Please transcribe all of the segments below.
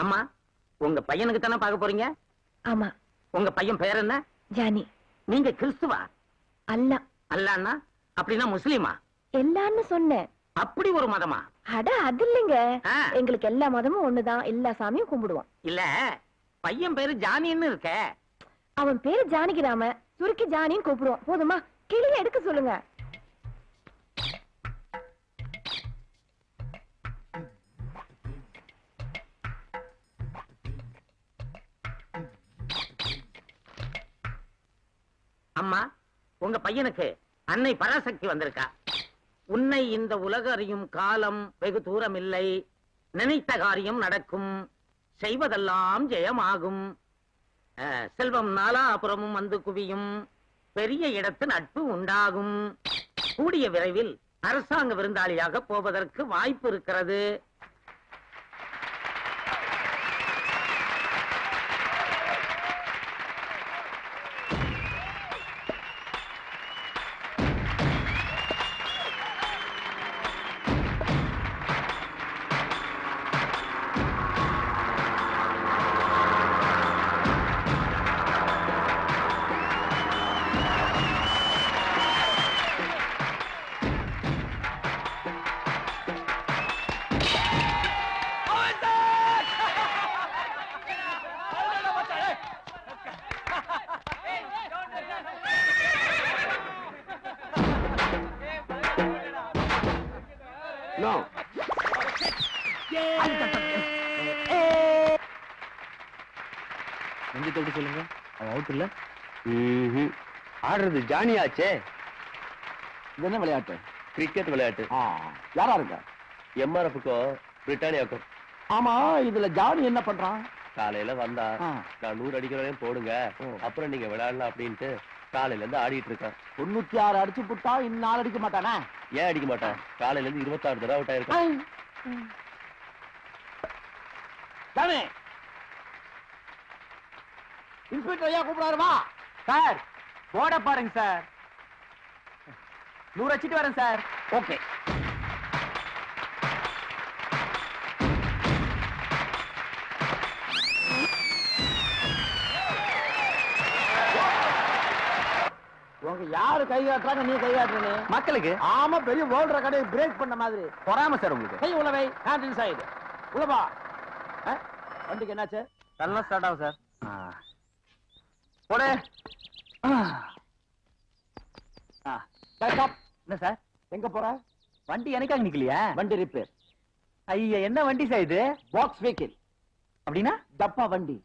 அம்மா, உங்க பையனுக்கு தானே பார்க்க போறீங்க? ஆமா. உங்க பையன் பேர் என்ன? ஜானி. நீங்க கிறிஸ்துவா? அல்ல. அல்லான்னா அப்படின்னா முஸ்லீமா? எல்லான்னு சொன்னேன். அப்படி ஒரு மதமா? அட அது இல்லைங்க. ஆ. எங்களுக்கு எல்லா மதமும் ஒண்ணுதான், எல்லா சாமியும் கும்பிடுவோம். இல்ல, பையன் பேரு ஜானின்னு இருக்க. அவன் பேரு ஜானகிராம, சுருக்கி ஜானின்னு கூப்பிடுவோம். போதுமா? கிளிய எடுக்க சொல்லுங்க. அம்மா, உங்க பையனுக்கு அன்னை பராசக்தி வந்திருக்கா. உன்னை இந்த உலக அறியும் காலம் வெகு தூரம் இல்லை, நினைத்த காரியம் நடக்கும், செய்வதெல்லாம் ஜெயமாகும், செல்வம் நாலாபுறமும் வந்து குவியும், பெரிய இடத்து நட்பு உண்டாகும், கூடிய விரைவில் அரசாங்க விருந்தாளியாக போவதற்கு வாய்ப்பு இருக்கிறது. சொல்லுங்க, அவன் அவுட் இல்ல. ஆடுறது ஜானியாச்சே. இது என்ன விளையாட்டு? கிரிக்கெட் விளையாட்டு. யாரா இருக்க? எம்ஆர்எஃப்க்கும் பிரிட்டானியாக்கும். ஆமா, இதுல ஜானி என்ன பண்றான்? காலையில வந்தா நான் 100 அடிக்கிறவரையும் போடுங்க, அப்புறம் நீங்க விளையாடலாம் அப்படின்ட்டு காலையில இருந்து ஆடிட்டு இருக்கான். 96 அடிச்சு புட்டா இன்னும் 4 அடிக்க மாட்டானா? ஏன் அடிக்க மாட்டான்? காலையில இருந்து 26 தடவை அவுட் ஆயிருக்கான். ஜானி, இன்ஸ்பெக்டர் ஐயா கூப்பிடாருமா? சார், போட பாருங்க சார். 100 அடிச்சிட்டு வரேன் சார். ஓகே. உங்க யாரு கை காட்டுறாங்க, நீ கை காட்டுறீங்க மக்களுக்கு. ஆமா, பெரிய வேர்ல்ட் ரெக்கார்டை பிரேக் பண்ண மாதிரி. பொறாம சார் உங்களுக்கு. கை உள்ளவை, ஹேண்ட் இன்சைடு. உள்ளவா. வண்டிக்கு என்னாச்சு? நல்லா ஸ்டார்ட் ஆகும் சார். போடு. என்ன சார், எங்க போற? வண்டி எனக்காக நிக்கலையா? வண்டி ரிப்பேர். ஐயா, என்ன வண்டி சார் இது? Box vehicle. அப்படின்னா டப்பா வண்டி.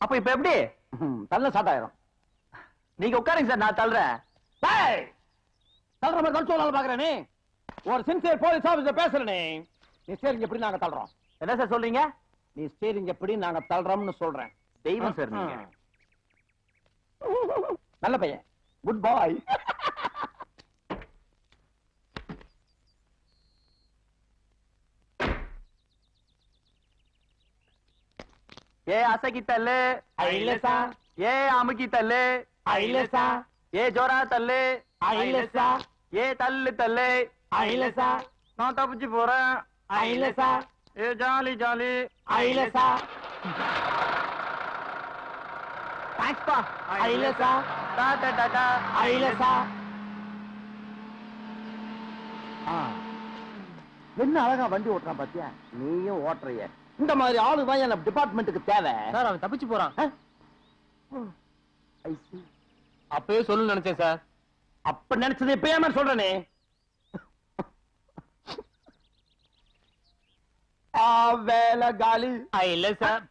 அப்ப இப்ப எப்படி? தள்ள ஸ்டார்ட் ஆயிரும். நீங்க உட்காருங்க சார், நான் தள்ளுறேன். தள்ளுற மாதிரி தள்ளுவால பாக்குறேன். நீ ஒரு சின்சியர் போலீஸ் ஆபீசர் பேசுறேனே. நீ ஸ்டீரிங் எப்படி நாங்க தள்ளுறோம்? என்ன சார் சொல்றீங்க? நீ ஸ்டீரிங் எப்படி நாங்க தள்ளுறோம்னு சொல்றேன். தெய்வம் சார் நீங்க. நல்ல பையன், குட் பாய். ஏ அசகி தள்ளு. ஐலசா. ஏ அமுக்கி தள்ளு. ஐலசா. ஏ ஜோரா தள்ளு. ஐலசா. ஏ தள்ளு தள்ளு. ஐலசா. நான் தப்பிச்சு போறேன். ஐலசா. ஏ ஜாலி ஜாலி. ஐலசா. தேங்க்ஸ் பா. ஐலசா. டாடா டாடா. ஐலசா. என்ன அழகா வண்டி ஓட்டுறான் பாத்தியா? நீயும் ஓட்டுறிய. இந்த மாதிரி ஆளு தான் என் டிபார்ட்மெண்ட்டுக்கு தேவை. சார், அவன் தப்பிச்சு போறான். அப்பவே சொல்லணும்னு நினைச்சேன் சார். அப்ப நினைச்சது இப்ப சொல்றேனே. வேலை காலி. இல்ல சார்.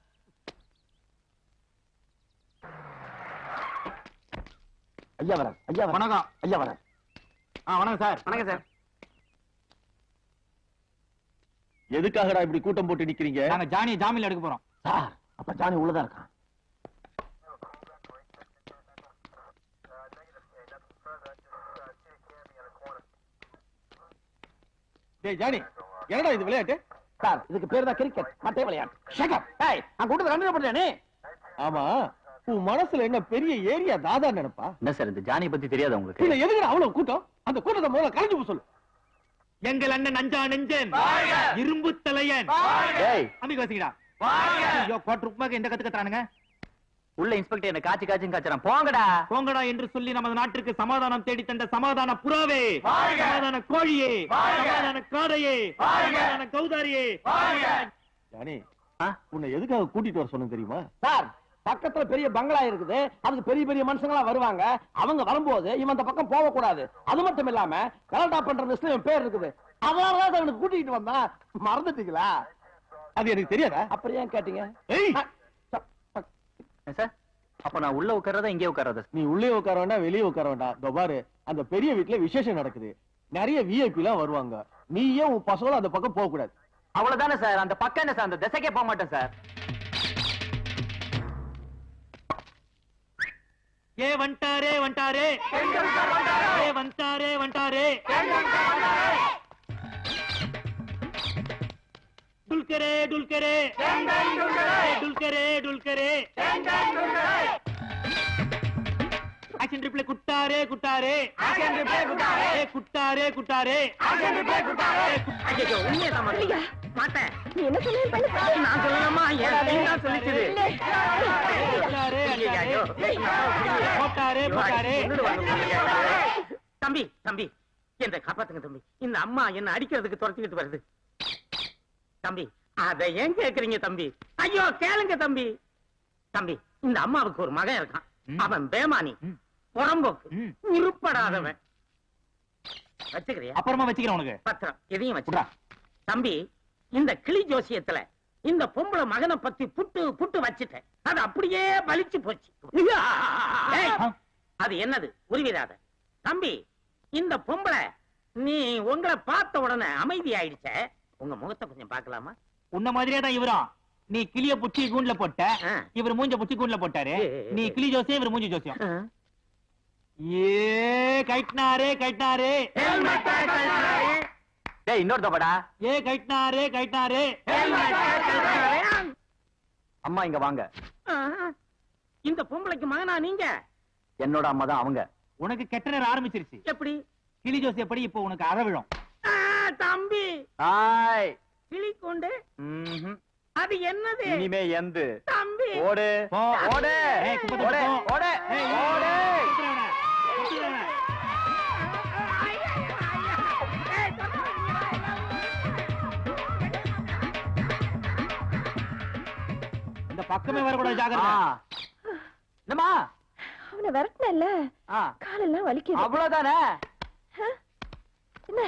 ஐயா வர. ஐயா வர. வணக்கம். ஐயா வர. வணக்கம் சார். வணக்கம் சார். எதுக்காகடா இப்படி கூட்டம் போட்டு நிக்கிறீங்க? நாங்க ஜானியை ஜாமீன்ல எடுக்க போறோம். சார், அப்ப ஜானி உள்ளதான் இருக்கான். டேய் ஜானி, என்னடா இது விளையாட்டு? சார், இதுக்கு பேர் தான் கிரிக்கெட், மட்டை விளையாட்டு. Shut up. ஏய், நான் கூட்டத்தை கண்டினியூ பண்றேன். நீ ஆமா, உன் மனசுல என்ன பெரிய ஏரியா தாதா நினைப்பா? என்ன சார், இந்த ஜானியை பத்தி தெரியாத உங்களுக்கு? இல்ல, எதுக்குடா அவ்வளவு கூட்டம்? அந்த கூட்டத்தை முதல்ல கலைஞ்சு போ சொல்லு. எங்கள் அண்ணன் அஞ்சா நெஞ்சன், இரும்பு தலையன். டேய், அமிக்கு வசிக்கடா. ஐயோ கோட் ருக்மாக்கு எந்த கத்து கத்துறானுங்க உள்ள இன்ஸ்பெக்டர் என்ன காச்சு காச்சுன்னு காச்சுறான் போங்கடா போங்கடா என்று சொல்லி நமது நாட்டிற்கு சமாதானம் தேடி தந்த சமாதான புறாவே சமாதான கோழியே சமாதான காடையே சமாதான கௌதாரியே ஜானி உன்னை எதுக்காக கூட்டிட்டு வர சொன்ன தெரியுமா? சார் பக்கத்துல பெரிய பங்களா இருக்குது, அதுக்கு பெரிய பெரிய மனுஷங்களா வருவாங்க. அவங்க வரும்போது இவன் அந்த பக்கம் போக கூடாது. அது மட்டும் இல்லாம கலட்டா பண்ற லிஸ்ட்ல இவன் பேர் இருக்குது. அதனாலதான் அவனுக்கு கூட்டிட்டு வந்தா. மறந்துட்டீங்களா? அது எனக்கு தெரியாதா? அப்புறம் ஏன் கேட்டீங்க? சார் அப்ப நான் உள்ள உட்கார்றதா இங்கே உட்கார்றதா? நீ உள்ளே உட்கார வேண்டாம், வெளியே உட்கார வேண்டாம். இதோ பாரு, அந்த பெரிய வீட்டுல விசேஷம் நடக்குது, நிறைய விஐபி எல்லாம் வருவாங்க. நீயே உன் பசங்களும் அந்த பக்கம் போக கூடாது. அவ்வளவுதானே சார்? அந்த பக்கம் என்ன சார்? அந்த திசைக்கே போக மாட்டேன் சார். ஏ வண்டாரே வண்டாரே ஏ வண்டாரே வண்டாரே டுல்கரே டுல்கரே டுல்கரே டுல்கரே ஆக்ஷன் ரிப்ளே குட்டாரே குட்டாரே ஆக்ஷன் ரிப்ளே குட்டாரே குட்டாரே குட்டாரே ஆக்ஷன் ரிப்ளே குட்டாரே. ஐயோ உண்மையை தான் இல்லையா? மாட்டேன். நீ என்ன சொன்ன? நான் சொல்லலாமா? என் தான் சொல்லிச்சது. குட்டாரே ஐயோ, போட்டாரே போட்டாரே. தம்பி தம்பி என்ன காப்பாத்துங்க தம்பி. இந்த அம்மா என்ன அடிக்கிறதுக்கு துரத்திக்கிட்டு வருது தம்பி. அதை ஏன் கேக்குறீங்க தம்பி? ஐயோ கேளுங்க தம்பி. தம்பி இந்த அம்மாவுக்கு ஒரு மகன் இருக்கான். அவன் பேமானி, புறம்போக்கு, உருப்படாதவன். வச்சுக்கிறியா? அப்புறமா வச்சுக்கிறேன் உனக்கு பத்திரம் எதையும் வச்சுடா தம்பி. இந்த கிளி ஜோசியத்துல இந்த பொம்பளை மகனை பத்தி புட்டு புட்டு வச்சுட்டேன். அது அப்படியே பலிச்சு போச்சு. ஏய், அது என்னது? உருவிடாத தம்பி. இந்த பொம்பளை நீ உங்களை பார்த்த உடனே அமைதி ஆயிடுச்ச. உங்க முகத்தை கொஞ்சம் பார்க்கலாமா? உன்ன மாதிரியே தான் இவரும். நீ கிளிய புச்சி கூண்டுல போட்ட, ஆ. இவர் மூஞ்ச புச்சி கூண்டுல போட்டாரு. நீ கிளி ஜோசியம், இவர் மூஞ்சி ஜோசியம். ஆ. ஏ கைட்னாரே கைட்னாரே. டேய் இன்னொரு தப்படா. ஏ கைட்னாரே கைட்னாரே. அம்மா இங்க வாங்க. இந்த பொம்பளைக்கு மகனா நீங்க? என்னோட அம்மா தான் அவங்க. உனக்கு கெட்ட நேரம் ஆரம்பிச்சிருச்சு. எப்படி? கிளி ஜோசிய படி இப்போ உனக்கு அற விழும். தம்பி ஆய் கிளி கொண்டு அது என்னது? இனிமே எந்து தம்பி ஓடு ஓடு ஓடு ஓடு ஓடு. இந்த பக்கமே வரக்கூடாது, ஜாகிரதை. என்னம்மா? அவனை விரட்டினல்ல, காலெல்லாம் வலிக்குது. அவ்வளவுதானே? என்ன?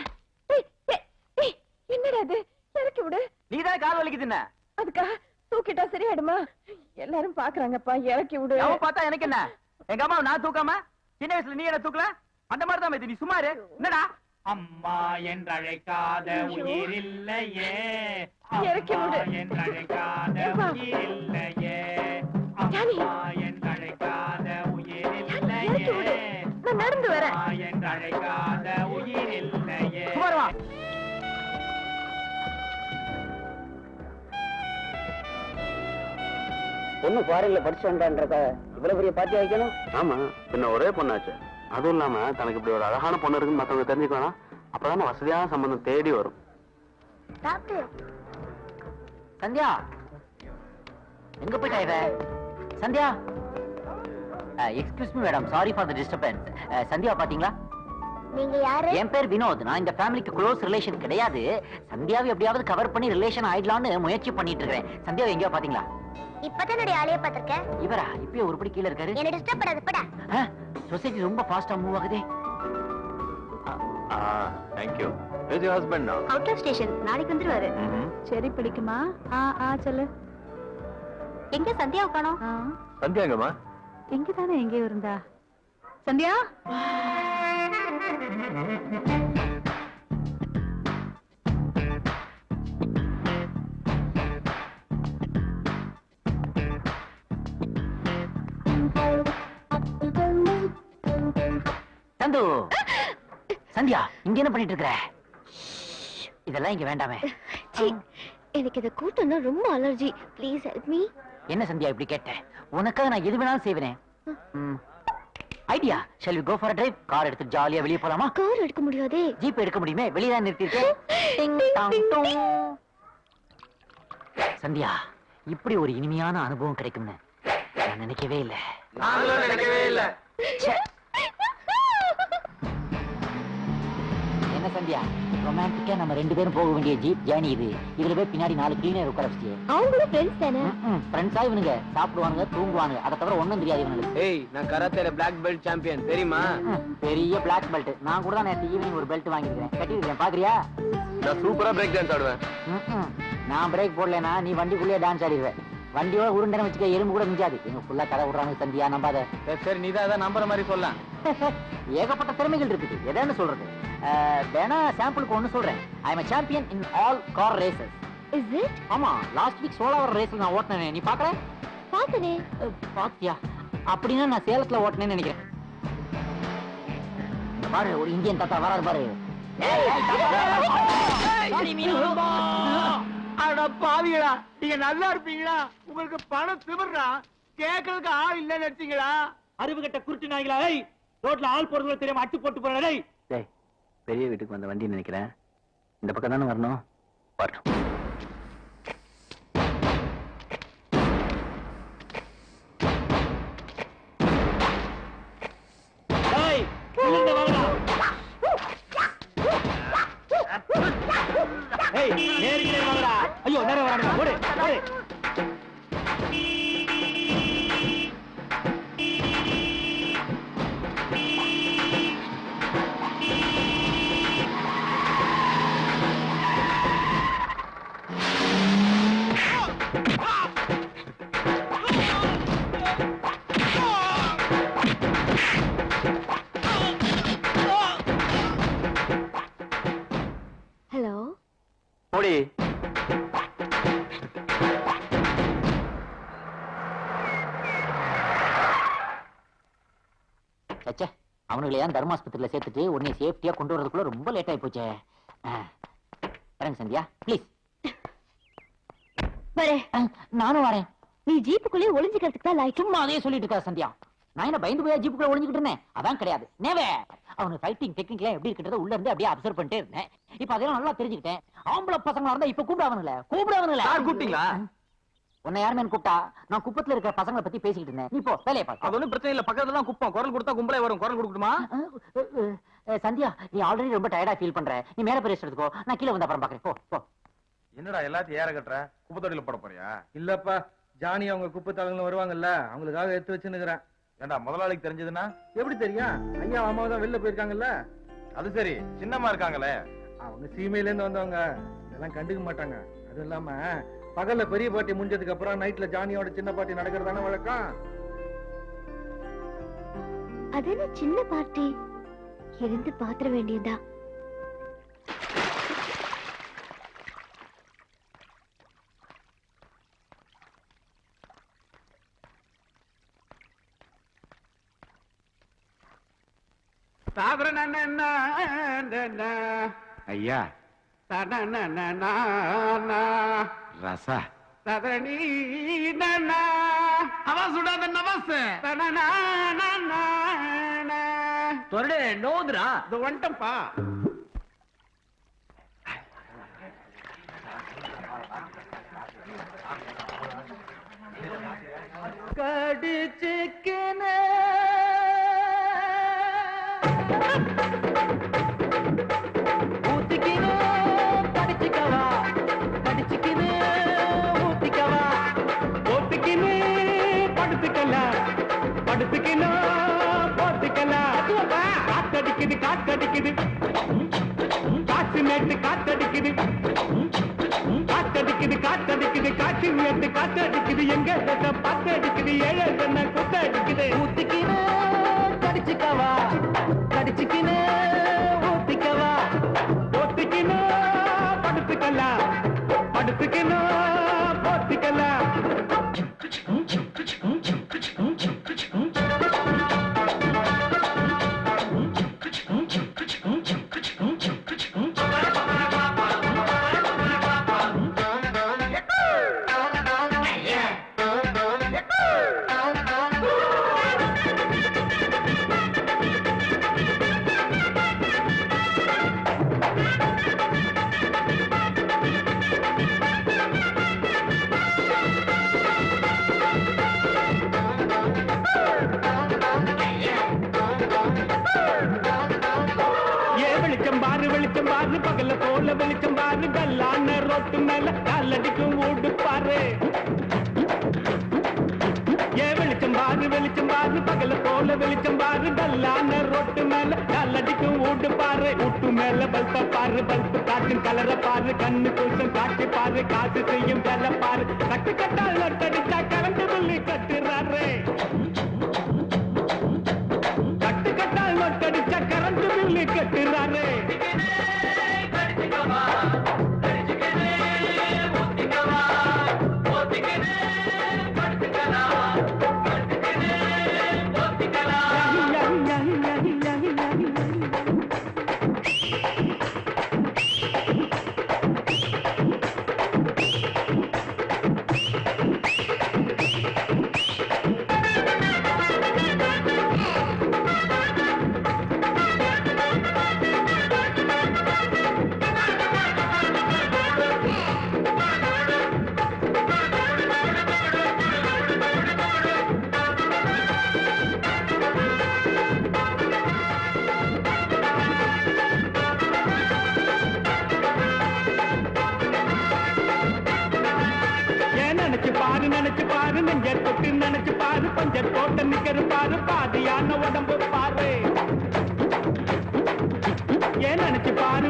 ஏய், ஏய், ஏய், என்னடா அது? இறக்கி விடு. நீதான் கால் வலிக்குதுன்ன. அதுக்கா தூக்கிட்டா சரியாயிடுமா? எல்லாரும் பாக்குறாங்கப்பா, இறக்கி விடு. அவன் பார்த்தா எனக்கு என்ன? எங்க அம்மா நான் தூக்காம சின்ன வயசுல நீ என்ன தூக்கல? அந்த மாதிரி தான் நீ சும்மாரு. என்னடா? அம்மா என்றழைக்காத உயிர் இல்லையே, இறக்கி விடு. என்றழைக்காத உயிர் இல்லையே, அம்மா என்றழைக்காத உயிர் இறக்கி விடு. இல்லையே, நான் நடந்து வரேன். என்றழைக்காத உயிர் இல்லையே. பொண்ணு ஃபாரின்ல படிச்சு வந்தான்றத இவ்வளவு பெரிய பாட்டி வைக்கணும்? ஆமா, பின்ன ஒரே பொண்ணாச்சு. அதுவும் இல்லாம தனக்கு இப்படி ஒரு அழகான பொண்ணு இருக்குன்னு மத்தவங்க தெரிஞ்சுக்கலாம். அப்பதான் வசதியான சம்பந்தம் தேடி வரும். சந்தியா எங்க போயிட்டா இவ? Sandhya, excuse me madam, sorry for the disturbance. Sandhya பாத்தீங்களா? நீங்க யாரு? என் பேர் வினோத். நான் இந்த ஃபேமிலிக்கு க்ளோஸ் ரிலேஷன் கிடையாது. சந்தியாவை எப்படியாவது கவர் பண்ணி ரிலேஷன் ஆயிடலாம்னு முயற்சி பண்ணிட்டு இருக்கேன். சந்தியாவை எங்கேயோ பாத்தீங்களா? இப்பதான் என்னுடைய ஆளைய பாத்திருக்கேன். இவரா? இப்பயே ஒருபடி கீழே இருக்காரு. என்ன டிஸ்டர்ப் பண்ணாத, படா. சொசைட்டி ரொம்ப ஃபாஸ்டா மூவ் ஆகுதே. Thank you. Is your husband now? Out of station, நாளைக்கு வந்துருவாரு. சரி பிடிக்குமா? சொல்லு. எங்க சந்தியாவை காணோம்? சந்தியாங்கம்மா? எங்க தானே எங்கே இருந்தா? சந்தியா, சந்து, சந்தியா இங்க என்ன பண்ணிட்டு இருக்கற? இதெல்லாம் இங்க வேண்டாமே. எனக்கு இத கூட்டம்னா ரொம்ப அலர்ஜி. Please help me. என்ன சந்தியா இப்படி கேட்ட? உனக்காக நான் எது வேணாலும் செய்வேனே. Idea, shall we go for a drive? Car எடுத்து ஜாலியா வெளிய போலாமா? கார் எடுக்க முடியாதே. ஜீப் எடுக்க முடியுமே, வெளிய தான் நிறுத்தி இருக்கேன். டிங் டாங் டோங். சந்தியா, இப்படி ஒரு இனிமையான அனுபவம் கிடைக்கும்னு நான் நினைக்கவே இல்லை. நாங்களும் நினைக்கவே இல்ல. என்ன சந்தியா, ரொமான்டிக்கா நம்ம 2 பேரும் போக வேண்டிய ஜீப் ஜேர்னி இது. இதுல போய் பின்னாடி 4 கிளீனர் உட்கார வச்சு. அவங்களும் ஃப்ரெண்ட்ஸ் தானே? ஃப்ரெண்ட்ஸா இவனுங்க? சாப்பிடுவானுங்க, தூங்குவானுங்க, அதை தவிர ஒண்ணும் தெரியாது இவனுக்கு. ஏய், நான் கராத்தேல பிளாக் பெல்ட் சாம்பியன் தெரியுமா? பெரிய பிளாக் பெல்ட். நான் கூட தான் நேற்று ஈவினிங் ஒரு பெல்ட் வாங்கிருக்கேன், கட்டிருக்கேன், பாக்குறியா? நான் சூப்பரா பிரேக் டான்ஸ் ஆடுவேன். நான் பிரேக் போடலனா நீ வண்டிக்குள்ளேயே டான்ஸ் ஆடிடுவேன். வண்டியோட உருண்டனை வச்சுக்க, எறும்பு கூட மிஞ்சாது. இவங்க ஃபுல்லா கதை விடுறாங்க சந்தியா, நம்பாத. சரி, நீ தான் நம்புற மாதிரி சொல்ல. ஏகப்பட்ட திறமைகள் இருக்குது, எதான்னு சொல்றது. வேணா சாம்பிளுக்கு ஒண்ணு சொல்றேன். I am a champion in all car races. Is it? ஆமா, லாஸ்ட் வீக் சோலாவர் ரேஸ்ல நான் ஓட்டுனேன். நீ பாக்கற? பாக்கனே. பாத்தியா? அப்படினா நான் சேலத்துல ஓட்டுனேன்னு நினைக்கிறேன். இந்த பாரு, ஒரு இந்தியன் தாத்தா வராரு பாரு. அட பாவிகளா, நீங்க நல்லா இருப்பீங்களா? உங்களுக்கு பணம் திமிர்றா, கேட்கறதுக்கு ஆள் இல்லன்னு நினைச்சீங்களா? அறிவு கட்ட குருட்டு நாய்களா? ரோட்ல ஆள் போறது தெரியாம அட்டு போட்டு போறடே. டேய், பெரிய வீட்டுக்கு வந்த வண்டி நினைக்கிறேன். இந்த பக்கம் தானே வரணும். வரட்டும். டேய், நில்லுங்க வாங்கடா. ஏய், நேரே வாங்கடா. ஐயோ, நேரே வரானுங்க. ஓடு, ஓடு. ஹலோ. போடி. சச்சே, அவனுங்களை ஏன் தர்மாஸ்பத்திரியில சேர்த்துட்டு உடனே சேஃப்டியா கொண்டு வரதுக்குள்ள ரொம்ப லேட் ஆகி போச்சே. வரேங்க சந்தியா, ப்ளீஸ். வரேன். நானும் வரேன். நீ ஜீப்புக்குள்ளே ஒளிஞ்சுக்கிறதுக்கு தான் லாய்க்கு. சும்மா அதே சொல்லிட்டு இருக்கா சந்தியா. நான் என்ன பயந்து போய் ஜீப்புக்குள்ள ஒளிஞ்சுக்கிட்டு இருந்தேன்? அதான் கிடையாது. நேவே அவனுக்கு ஃபைட்டிங் டெக்னிக்லாம் எப்படி இருக்கிறத உள்ள இருந்து அப்படியே அப்சர்வ் பண்ணிட்டே இருந்தேன். இப்ப அதெல்லாம் நல்லா தெரிஞ்சுக்கிட்டேன். ஆம்பளை பசங்களா இருந்தா இப்ப கூப்பிடாவனுங்கள. யார் கூப்பிட்டீங்களா? உன்னை யாருமே கூப்பிட்டா? நான் குப்பத்துல இருக்கிற பசங்களை பத்தி பேசிக்கிட்டு இருந்தேன். நீ போ, வேலையை பாரு. அது ஒண்ணும் பிரச்சனை இல்ல, பக்கத்துல தான் குப்பம். குரல் கொடுத்தா கும்பலே வரும். குரல் கொடுக்கணுமா? சந்தியா, நீ ஆல்ரெடி ரொம்ப டயர்டா ஃபீல் பண்ற. நீ மேல போய் ரெஸ்ட் எடுத்துக்கோ, நான் கீழே வந்து அப்புறம் பாக்குறேன். போ போ. என்னடா எல்லாத்தையும் ஏற கட்டுற? குப்பை தொட்டில போட போறியா? இல்லப்பா, ஜானி அவங்க குப்பை தலங்க வருவாங்கல்ல, அவங்களுக்காக எடுத்து வச்சுன்னுக்குறேன். ஏண்டா, முதலாளிக்கு தெரிஞ்சதுன்னா எப்படி தெரியும்? ஐயா அம்மா தான் வெளில போயிருக்காங்கல்ல. அது சரி, சின்னம்மா இருக்காங்களே, அவங்க சீமையில இருந்து வந்தவங்க, இதெல்லாம் கண்டுக்க மாட்டாங்க. அது இல்லாம பகல்ல பெரிய பாட்டி முடிஞ்சதுக்கு அப்புறம் நைட்ல ஜானியோட சின்ன பாட்டி நடக்கிறதான வழக்கம். அது என்ன சின்ன பார்ட்டி? இருந்து பாத்திர வேண்டியதா? ஐயா ரசா நோதுரா வந்துட்டம்பா. கடிச்சுக்கின ஊத்திக்கினு படிச்சுக்கவா, படிச்சுக்கினு ஊத்திக்கவா, ஊத்திக்கினு படுத்துக்கலாம், படுத்துக்கினு போத்துக்கலாம். காத்தடிக்குது காத்தடிக்குது, காற்று நேட்டு காத்தடிக்குது, காத்தடிக்குது காத்தடிக்குது, காற்று நேட்டு காத்தடிக்குது, எங்க பாத்தடிக்குது, ஏழை குத்தடிக்குது. ஊத்திக்கினு கடிச்சுக்கவா, கடிச்சுக்கினு ஊத்திக்கவா, ஊத்திக்கினு படுத்துக்கலாம், படுத்துக்கினு போத்திக்கலாம். பாரு பகல போல வெளிச்சம் பாரு கல்லான ரோட்டு மேல காலடிக்கும் ஊடு பாரு ஏ வெளிச்சம் பாரு பகல போல வெளிச்சம் பாரு கல்லான ரோட்டு மேல காலடிக்கும் ஊடு பாரு ஊட்டு மேல பல்ப பாரு பல்பு காட்டும் கலர பாரு கண்ணு கூட்டம் காட்டி பாரு காசு செய்யும் வேலை பாரு கட்டு கட்டால் நட்டடிச்சா கரண்ட் பில்லு கட்டுறாரு கட்டு கட்டால் நட்டடிச்சா கரண்ட் பில்லு கட்டுறாரு நினைச்சு பாரு நெஞ்ச தொட்டு நினைச்சு பாரு பஞ்சர் போட்ட நிக்கிற பாரு பாதியான உடம்பு பாரு ஏன் நினைச்சு பாரு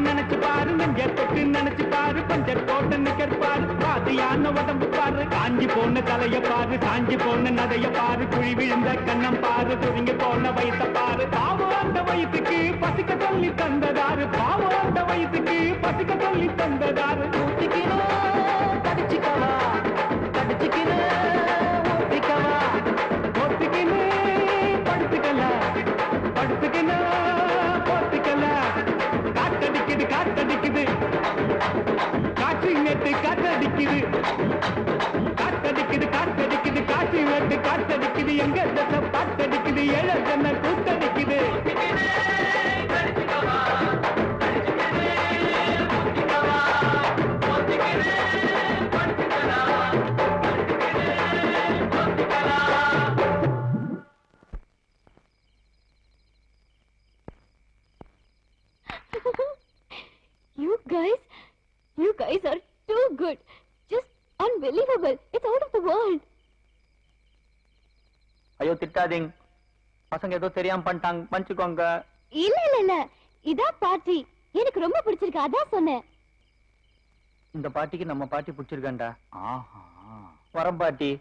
நெஞ்ச தொட்டு நினைச்சு பாரு பஞ்சர் போட்ட நிக்கிற பாரு பாதியான உடம்பு பாரு காஞ்சி போன தலைய பாரு காஞ்சி போன நடைய பாரு குழி விழுந்த கண்ணம் பாரு துருங்கி போன வயச பாரு பாவம் அந்த வயசுக்கு பசிக்க சொல்லி தந்ததாரு பாவம் அந்த வயசுக்கு பசிக்க சொல்லி தந்ததாரு படிச்சுக்கவா காத்தடிக்குது காற்று நேற்று காற்றடிக்குது காற்று நேற்று காற்றடிக்குது எங்க தசை பாட்டடிக்குது ஏழ ஜன்ன கூத்தடிக்குது You guys are too good. Just unbelievable. It's out of the world. ஐயோ திட்டாதீங்க பசங்க ஏதோ தெரியாம பண்ணிட்டாங்க மன்னிச்சுக்கோங்க இல்ல இதான் பாட்டி எனக்கு ரொம்ப பிடிச்சிருக்கு அதான் சொன்னேன் இந்த பாட்டிக்கு நம்ம பாட்டி பிடிச்சிருக்காண்டா ஆஹா வரம் பாட்டி